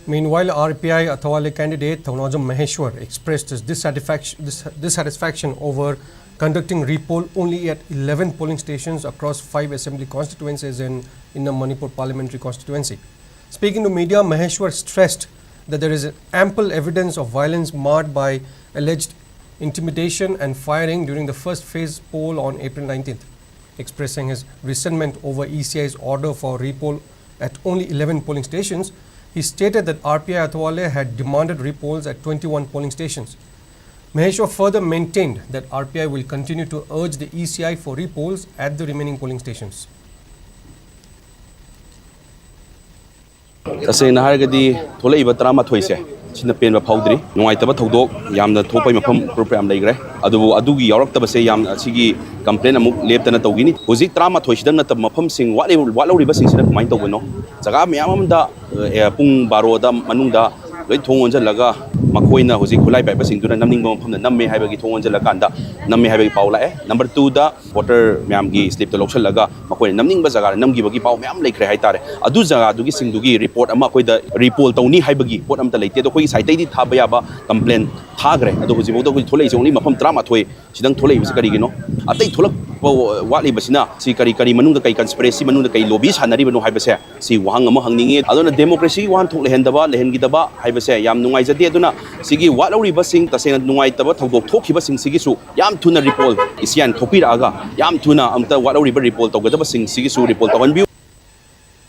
Meanwhile, RPI Athawale candidate Thaunajam Maheshwar expressed his dissatisfaction over conducting repoll only at 11 polling stations across 5 assembly constituencies in the Manipur parliamentary constituency. Speaking to media, Maheshwar stressed that there is ample evidence of violence marred by alleged intimidation and firing during the first phase poll on April 19th. Expressing his resentment over ECI's order for repoll at only 11 polling stations, he stated that RPI Athawale had demanded repolls at 21 polling stations. Maheshwar further maintained that RPI will continue to urge the ECI for repolls at the remaining polling stations. Tasena haragadi thola iba trama thoise sina penba phaudri nuaitaba thodok yamna thopai mafam program leigre adugi yauraktaba se yam sigi complaint amuk leptana tawgini hozik trama thoisidang natab mafam sing walawriba sing sina kumain tawbano jaga miyam amda pung 12 da manungda loi thongonja laga makoina hozik khulai bai basing duna namning bam famna namme haibagi thongonja laga anda namme haibagi paula number 2 da voter miyam gi slip to loksal laga makoina namning ba jaga namgi bagi paw miyam leikre haitare adu jaga dugi singdugi report ama koida repoll tawni haibagi pot amta leite do koi saitai di thaba yaba complaint thagre adu hoji bodo koi tholei jongni mafam drama thoi sidang tholei bisi kari gino atai tholak wali basina si kari manungda kai conspiracy manungda kai lobby sanari bano haibase si wahang ama hangningi adona democracy wan thok lehendaba lehengidaba haibase yam nungai jade aduna sigi walawri basing tasena nungai taba thodok thokhiba sing sigi su yam thuna repoll isian thopira aga yam thuna amta walawri ba repoll tawgadaba sing sigi su repoll tawanbi